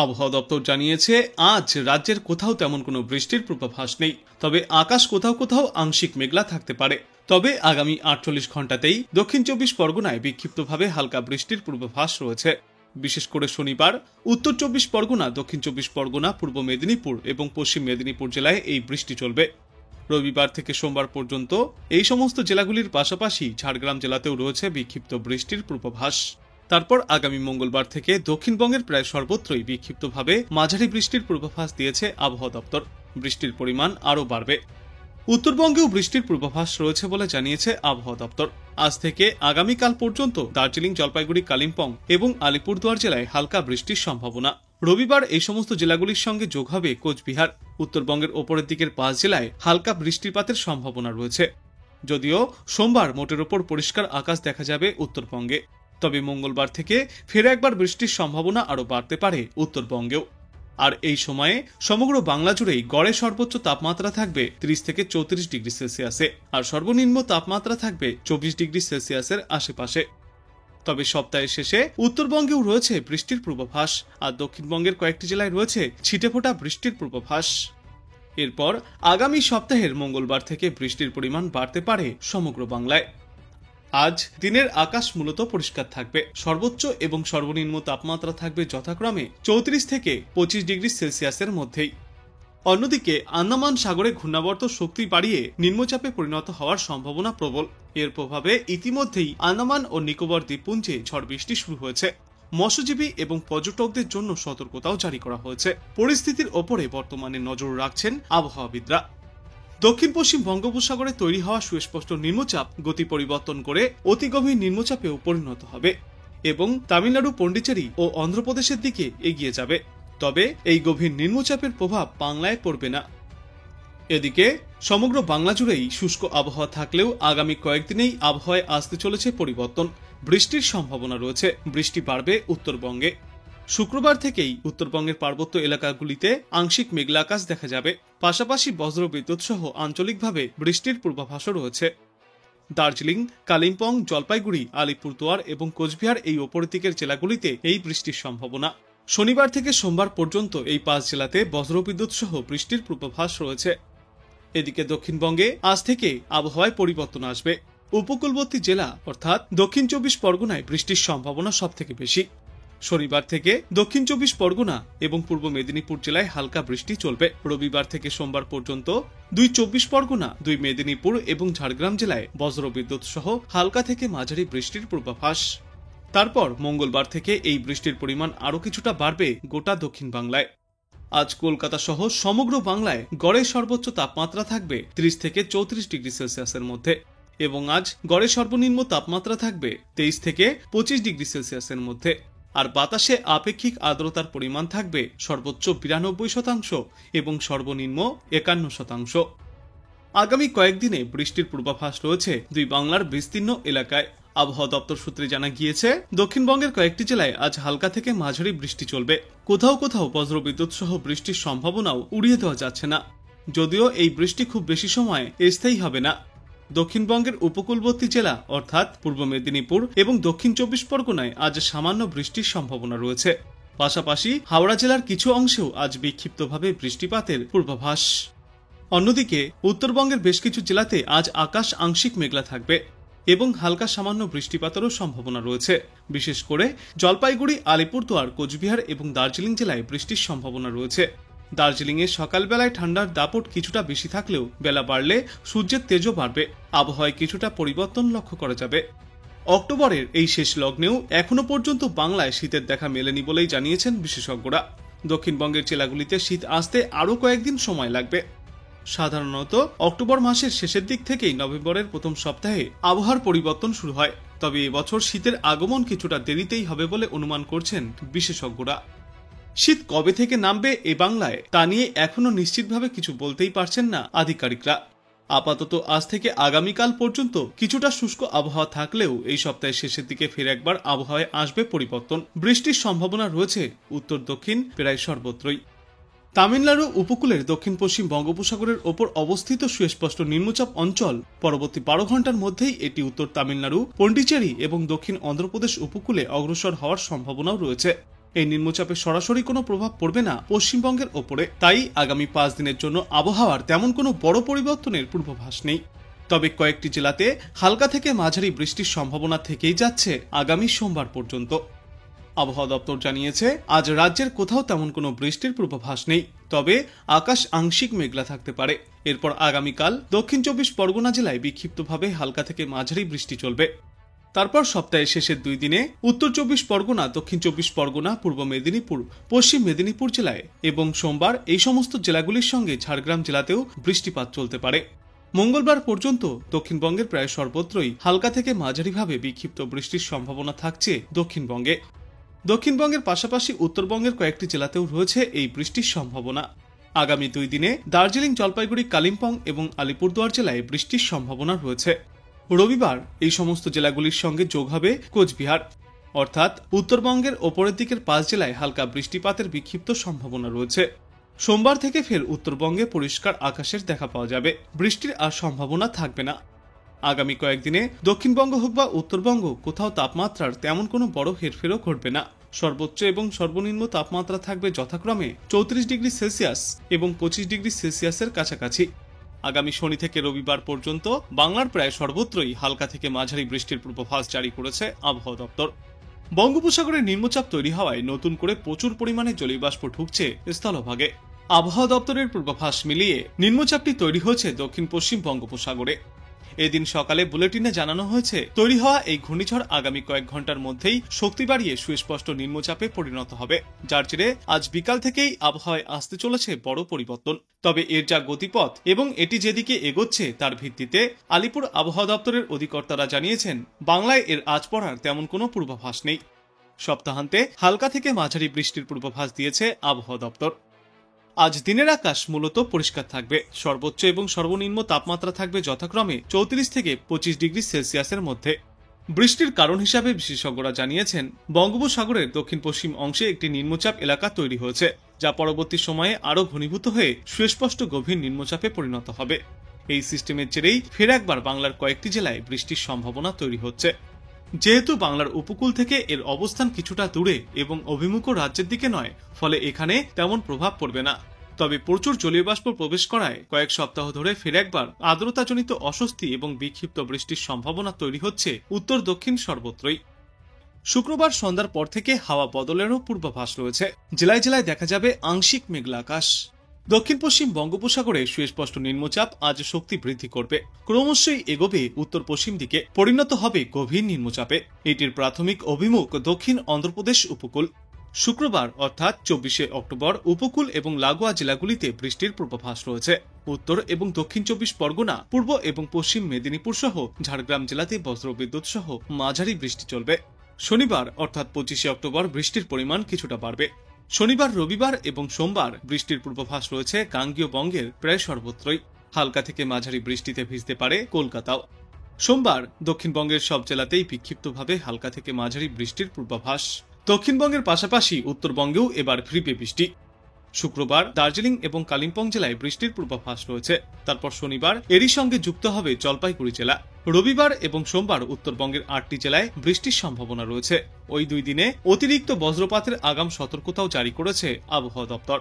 আবহাওয়া দপ্তর জানিয়েছে আজ রাজ্যের কোথাও তেমন কোনো বৃষ্টির পূর্বাভাস নেই, তবে আকাশ কোথাও কোথাও আংশিক মেঘলা থাকতে পারে। তবে আগামী 48 ঘন্টাতেই দক্ষিণ 24 পরগনায় বিক্ষিপ্তভাবে হালকা বৃষ্টির পূর্বাভাস রয়েছে। বিশেষ করে শনিবার উত্তর 24 পরগনা, দক্ষিণ 24 পরগনা, পূর্ব মেদিনীপুর এবং পশ্চিম মেদিনীপুর জেলায় এই বৃষ্টি চলবে। রবিবার থেকে সোমবার পর্যন্ত এই সমস্ত জেলাগুলির পাশাপাশি ঝাড়গ্রাম জেলাতেও রয়েছে বিক্ষিপ্ত বৃষ্টির পূর্বাভাস। তারপর আগামী মঙ্গলবার থেকে দক্ষিণবঙ্গের প্রায় সর্বত্রই বিক্ষিপ্তভাবে মাঝারি বৃষ্টির পূর্বাভাস দিয়েছে আবহাওয়া দপ্তর। বৃষ্টির পরিমাণ আরও বাড়বে। উত্তরবঙ্গেও বৃষ্টির পূর্বাভাস রয়েছে বলে জানিয়েছে আবহাওয়া দপ্তর। আজ থেকে আগামীকাল পর্যন্ত দার্জিলিং, জলপাইগুড়ি, কালিম্পং এবং আলিপুরদুয়ার জেলায় হালকা বৃষ্টির সম্ভাবনা। রবিবার এই সমস্ত জেলাগুলির সঙ্গে যোগ হবে কোচবিহার। উত্তরবঙ্গের ওপরের দিকের 5 জেলায় হালকা বৃষ্টিপাতের সম্ভাবনা রয়েছে। যদিও সোমবার মোটের ওপর পরিষ্কার আকাশ দেখা যাবে উত্তরবঙ্গে, তবে মঙ্গলবার থেকে ফের একবার বৃষ্টির সম্ভাবনা আরও বাড়তে পারে উত্তরবঙ্গেও। আর এই সময়ে সমগ্র বাংলা জুড়েই গড়ে সর্বোচ্চ তাপমাত্রা থাকবে 30 থেকে 34 ডিগ্রি সেলসিয়াসে, আর সর্বনিম্ন তাপমাত্রা থাকবে 24 ডিগ্রি সেলসিয়াসের আশেপাশে। তবে সপ্তাহের শেষে উত্তরবঙ্গেও রয়েছে বৃষ্টির পূর্বাভাস, আর দক্ষিণবঙ্গের কয়েকটি জেলায় রয়েছে ছিটেফোঁটা বৃষ্টির পূর্বাভাস। এরপর আগামী সপ্তাহের মঙ্গলবার থেকে বৃষ্টির পরিমাণ বাড়তে পারে সমগ্র বাংলায়। আজ দিনের আকাশ মূলত পরিষ্কার থাকবে। সর্বোচ্চ এবং সর্বনিম্ন তাপমাত্রা থাকবে যথাক্রমে 34 থেকে 25 ডিগ্রি সেলসিয়াসের মধ্যেই। অন্যদিকে আন্দামান সাগরে ঘূর্ণাবর্ত শক্তি বাড়িয়ে নিম্নচাপে পরিণত হওয়ার সম্ভাবনা প্রবল। এর প্রভাবে ইতিমধ্যেই আন্দামান ও নিকোবর দ্বীপপুঞ্জে ঝড় বৃষ্টি শুরু হয়েছে। মৎস্যজীবী এবং পর্যটকদের জন্য সতর্কতাও জারি করা হয়েছে। পরিস্থিতির ওপরে বর্তমানে নজর রাখছেন আবহাওয়াবিদরা। দক্ষিণ পশ্চিম বঙ্গোপসাগরে তৈরি হওয়া সুস্পষ্ট নিম্নচাপ গতি পরিবর্তন করে অতি গভীর নিম্নচাপেও পরিণত হবে এবং তামিলনাড়ু, পন্ডিচেরি ও অন্ধ্রপ্রদেশের দিকে এগিয়ে যাবে। তবে এই গভীর নিম্নচাপের প্রভাব বাংলায় পড়বে না। এদিকে সমগ্র বাংলা জুড়েই শুষ্ক আবহাওয়া থাকলেও আগামী কয়েকদিনেই আবহাওয়ায় আসতে চলেছে পরিবর্তন। বৃষ্টির সম্ভাবনা রয়েছে। বৃষ্টি বাড়বে উত্তরবঙ্গে। শুক্রবার থেকেই উত্তরবঙ্গের পার্বত্য এলাকাগুলিতে আংশিক মেঘলা আকাশ দেখা যাবে। পাশাপাশি বজ্রবিদ্যুৎ সহ আঞ্চলিকভাবে বৃষ্টির পূর্বাভাসও রয়েছে। দার্জিলিং, কালিম্পং, জলপাইগুড়ি, আলিপুরদুয়ার এবং কোচবিহার এই ওপরের দিকের জেলাগুলিতে এই বৃষ্টির সম্ভাবনা। শনিবার থেকে সোমবার পর্যন্ত এই 5 জেলাতে বজ্রবিদ্যুৎ সহ বৃষ্টির পূর্বাভাস রয়েছে। এদিকে দক্ষিণবঙ্গে আজ থেকে আবহাওয়ায় পরিবর্তন আসবে। উপকূলবর্তী জেলা অর্থাৎ দক্ষিণ 24 পরগনায় বৃষ্টির সম্ভাবনা সবথেকে বেশি। শনিবার থেকে দক্ষিণ 24 পরগনা এবং পূর্ব মেদিনীপুর জেলায় হালকা বৃষ্টি চলবে। রবিবার থেকে সোমবার পর্যন্ত 2 24 পরগনা, 2 মেদিনীপুর এবং ঝাড়গ্রাম জেলায় বজ্রবিদ্যুৎ সহ হালকা থেকে মাঝারি বৃষ্টির পূর্বাভাস। তারপর মঙ্গলবার থেকে এই বৃষ্টির পরিমাণ আরও কিছুটা বাড়বে গোটা দক্ষিণ বাংলায়। আজ কলকাতা সহ সমগ্র বাংলায় গড়ে সর্বোচ্চ তাপমাত্রা থাকবে 30 থেকে 34 ডিগ্রি সেলসিয়াসের মধ্যে এবং আজ গড়ে সর্বনিম্ন তাপমাত্রা থাকবে 23 থেকে 25 ডিগ্রি সেলসিয়াসের মধ্যে। আর বাতাসে আপেক্ষিক আর্দ্রতার পরিমাণ থাকবে সর্বোচ্চ 92% এবং সর্বনিম্ন 51%। আগামী কয়েকদিনে বৃষ্টির পূর্বাভাস রয়েছে 2 বাংলার বিস্তীর্ণ এলাকায়। আবহাওয়া দপ্তর সূত্রে জানা গিয়েছে, দক্ষিণবঙ্গের কয়েকটি জেলায় আজ হালকা থেকে মাঝারি বৃষ্টি চলবে। কোথাও কোথাও বজ্রবিদ্যুৎ সহ বৃষ্টির সম্ভাবনাও উড়িয়ে দেওয়া যাচ্ছে না, যদিও এই বৃষ্টি খুব বেশি সময় স্থায়ী হবে না। দক্ষিণবঙ্গের উপকূলবর্তী জেলা অর্থাৎ পূর্ব মেদিনীপুর এবং দক্ষিণ 24 পরগনায় আজ সামান্য বৃষ্টির সম্ভাবনা রয়েছে। পাশাপাশি হাওড়া জেলার কিছু অংশেও আজ বিক্ষিপ্তভাবে বৃষ্টিপাতের পূর্বাভাস। অন্যদিকে উত্তরবঙ্গের বেশ কিছু জেলাতে আজ আকাশ আংশিক মেঘলা থাকবে এবং হালকা সামান্য বৃষ্টিপাতেরও সম্ভাবনা রয়েছে। বিশেষ করে জলপাইগুড়ি, আলিপুরদুয়ার, কোচবিহার এবং দার্জিলিং জেলায় বৃষ্টির সম্ভাবনা রয়েছে। দার্জিলিংয়ে সকালবেলায় ঠান্ডার দাপট কিছুটা বেশি থাকলেও বেলা বাড়লে সূর্যের তেজও বাড়বে। আবহাওয়ায় কিছুটা পরিবর্তন লক্ষ্য করা যাবে। অক্টোবরের এই শেষ লগ্নেও এখনো পর্যন্ত বাংলায় শীতের দেখা মেলেনি বলেই জানিয়েছেন বিশেষজ্ঞরা। দক্ষিণবঙ্গের জেলাগুলিতে শীত আসতে আরও কয়েকদিন সময় লাগবে। সাধারণত অক্টোবর মাসের শেষের দিক থেকেই নভেম্বরের প্রথম সপ্তাহে আবহাওয়ার পরিবর্তন শুরু হয়। তবে এবছর শীতের আগমন কিছুটা দেরিতেই হবে বলে অনুমান করছেন বিশেষজ্ঞরা। শীত কবে থেকে নামবে এ বাংলায় তা নিয়ে এখনো নিশ্চিতভাবে কিছু বলতেই পারছেন না আধিকারিকরা। আপাতত আজ থেকে আগামীকাল পর্যন্ত কিছুটা শুষ্ক আবহাওয়া থাকলেও এই সপ্তাহের শেষের দিকে ফের একবার আবহাওয়ায় আসবে পরিবর্তন। বৃষ্টির সম্ভাবনা রয়েছে উত্তর দক্ষিণ প্রায় সর্বত্রই। তামিলনাড়ু উপকূলের দক্ষিণ পশ্চিম বঙ্গোপসাগরের ওপর অবস্থিত সুস্পষ্ট নিম্নচাপ অঞ্চল পরবর্তী 12 ঘন্টার মধ্যেই এটি উত্তর তামিলনাড়ু, পন্ডিচেরি এবং দক্ষিণ অন্ধ্রপ্রদেশ উপকূলে অগ্রসর হওয়ার সম্ভাবনাও রয়েছে। এই নিম্নচাপের সরাসরি কোনো প্রভাব পড়বে না পশ্চিমবঙ্গের ওপরে, তাই আগামী 5 দিনের জন্য আবহাওয়ার তেমন কোনো বড় পরিবর্তনের পূর্বাভাস নেই। তবে কয়েকটি জেলাতে হালকা থেকে মাঝারি বৃষ্টির সম্ভাবনা থেকেই যাচ্ছে আগামী সোমবার পর্যন্ত। আবহাওয়া দপ্তর জানিয়েছে, আজ রাজ্যের কোথাও তেমন কোনো বৃষ্টির পূর্বাভাস নেই, তবে আকাশ আংশিক মেঘলা থাকতে পারে। এরপর আগামীকাল দক্ষিণ 24 পরগনা জেলায় বিক্ষিপ্তভাবে হালকা থেকে মাঝারি বৃষ্টি চলবে। তারপর সপ্তাহের শেষের 2 দিনে উত্তর 24 পরগনা, দক্ষিণ 24 পরগনা, পূর্ব মেদিনীপুর, পশ্চিম মেদিনীপুর জেলায় এবং সোমবার এই সমস্ত জেলাগুলির সঙ্গে ঝাড়গ্রাম জেলাতেও বৃষ্টিপাত চলতে পারে। মঙ্গলবার পর্যন্ত দক্ষিণবঙ্গের প্রায় সর্বত্রই হালকা থেকে মাঝারিভাবে বিক্ষিপ্ত বৃষ্টির সম্ভাবনা থাকছে দক্ষিণবঙ্গে। দক্ষিণবঙ্গের পাশাপাশি উত্তরবঙ্গের কয়েকটি জেলাতেও রয়েছে এই বৃষ্টির সম্ভাবনা। আগামী 2 দিনে দার্জিলিং, জলপাইগুড়ি, কালিম্পং এবং আলিপুরদুয়ার জেলায় বৃষ্টির সম্ভাবনা রয়েছে। রবিবার এই সমস্ত জেলাগুলির সঙ্গে যোগ হবে কোচবিহার, অর্থাৎ উত্তরবঙ্গের ওপরের দিকের 5 জেলায় হালকা বৃষ্টিপাতের বিক্ষিপ্ত সম্ভাবনা রয়েছে। সোমবার থেকে ফের উত্তরবঙ্গে পরিষ্কার আকাশের দেখা পাওয়া যাবে, বৃষ্টির আর সম্ভাবনা থাকবে না। আগামী কয়েকদিনে দক্ষিণবঙ্গ হোক বা উত্তরবঙ্গ, কোথাও তাপমাত্রার তেমন কোনো বড় হেরফেরও ঘটবে না। সর্বোচ্চ এবং সর্বনিম্ন তাপমাত্রা থাকবে যথাক্রমে 34 ডিগ্রি সেলসিয়াস এবং 25 ডিগ্রি সেলসিয়াসের কাছাকাছি। আগামী শনি থেকে রবিবার পর্যন্ত বাংলার প্রায় সর্বত্রই হালকা থেকে মাঝারি বৃষ্টির পূর্বাভাস জারি করেছে আবহাওয়া দপ্তর। বঙ্গোপসাগরে নিম্নচাপ তৈরি হওয়ায় নতুন করে প্রচুর পরিমাণে জলীয়বাষ্প ঢুকছে স্থলভাগে। আবহাওয়া দপ্তরের পূর্বাভাস মিলিয়ে নিম্নচাপটি তৈরি হয়েছে দক্ষিণ পশ্চিম বঙ্গোপসাগরে। এদিন সকালে বুলেটিনে জানানো হয়েছে, তৈরি হওয়া এই ঘূর্ণিঝড় আগামী কয়েক ঘন্টার মধ্যেই শক্তি বাড়িয়ে সুস্পষ্ট নিম্নচাপে পরিণত হবে, যার জেরে আজ বিকাল থেকেই আবহাওয়ায় আসতে চলেছে বড় পরিবর্তন। তবে এর যা গতিপথ এবং এটি যেদিকে এগোচ্ছে তার ভিত্তিতে আলিপুর আবহাওয়া দপ্তরের অধিকর্তারা জানিয়েছেন, বাংলায় এর আজ পড়ার তেমন কোনো পূর্বাভাস নেই। সপ্তাহান্তে হালকা থেকে মাঝারি বৃষ্টির পূর্বাভাস দিয়েছে আবহাওয়া দপ্তর। আজ দিনের আকাশ মূলত পরিষ্কার থাকবে, সর্বোচ্চ এবং সর্বনিম্ন তাপমাত্রা থাকবে যথাক্রমে 34 থেকে 25 ডিগ্রি সেলসিয়াসের মধ্যে। বৃষ্টির কারণ হিসাবে বিশেষজ্ঞরা জানিয়েছেন, বঙ্গোপসাগরের দক্ষিণ পশ্চিম অংশে একটি নিম্নচাপ এলাকা তৈরি হয়েছে, যা পরবর্তী সময়ে আরও ঘনীভূত হয়ে সুস্পষ্ট গভীর নিম্নচাপে পরিণত হবে। এই সিস্টেমের জেরেই ফের একবার বাংলার কয়েকটি জেলায় বৃষ্টির সম্ভাবনা তৈরি হচ্ছে। যেহেতু বাংলার উপকূল থেকে এর অবস্থান কিছুটা দূরে এবং অভিমুখ রাজ্যের দিকে নয়, ফলে এখানে তেমন প্রভাব পড়বে না। তবে প্রচুর জলীয়বাষ্প প্রবেশ করায় কয়েক সপ্তাহ ধরে ফের একবার আর্দ্রতাজনিত অস্বস্তি এবং বিক্ষিপ্ত বৃষ্টির সম্ভাবনা তৈরি হচ্ছে উত্তর দক্ষিণ সর্বত্রই। শুক্রবার সন্ধ্যার পর থেকে হাওয়া বদলেরও পূর্বাভাস রয়েছে। জেলায় জেলায় দেখা যাবে আংশিক মেঘলা আকাশ। দক্ষিণ পশ্চিম বঙ্গোপসাগরে সুস্পষ্ট নিম্নচাপ আজ শক্তি বৃদ্ধি করবে, ক্রমশই এগোবে উত্তর পশ্চিম দিকে, পরিণত হবে গভীর নিম্নচাপে। এটির প্রাথমিক অভিমুখ দক্ষিণ অন্ধ্রপ্রদেশ উপকূল। শুক্রবার অর্থাৎ 24শে অক্টোবর উপকূল এবং লাগোয়া জেলাগুলিতে বৃষ্টির পূর্বাভাস রয়েছে। উত্তর এবং দক্ষিণ 24 পরগনা, পূর্ব এবং পশ্চিম মেদিনীপুর সহ ঝাড়গ্রাম জেলাতে বজ্রবিদ্যুৎ সহ মাঝারি বৃষ্টি চলবে। শনিবার অর্থাৎ 25শে অক্টোবর বৃষ্টির পরিমাণ কিছুটা বাড়বে। শনিবার, রবিবার এবং সোমবার বৃষ্টির পূর্বাভাস রয়েছে গাঙ্গেয় বঙ্গের প্রায় সর্বত্রই। হালকা থেকে মাঝারি বৃষ্টিতে ভিজতে পারে কলকাতাও। সোমবার দক্ষিণবঙ্গের সব জেলাতেই বিক্ষিপ্তভাবে হালকা থেকে মাঝারি বৃষ্টির পূর্বাভাস। দক্ষিণবঙ্গের পাশাপাশি উত্তরবঙ্গেও এবার ফিরবে বৃষ্টি। শুক্রবার দার্জিলিং এবং কালিম্পং জেলায় বৃষ্টির পূর্বাভাস রয়েছে। তারপর শনিবার এরই সঙ্গে যুক্ত হবে জলপাইগুড়ি জেলা। রবিবার এবং সোমবার উত্তরবঙ্গের 8টি জেলায় বৃষ্টির সম্ভাবনা রয়েছে। ওই 2 দিনে অতিরিক্ত বজ্রপাতের আগাম সতর্কতাও জারি করেছে আবহাওয়া দপ্তর।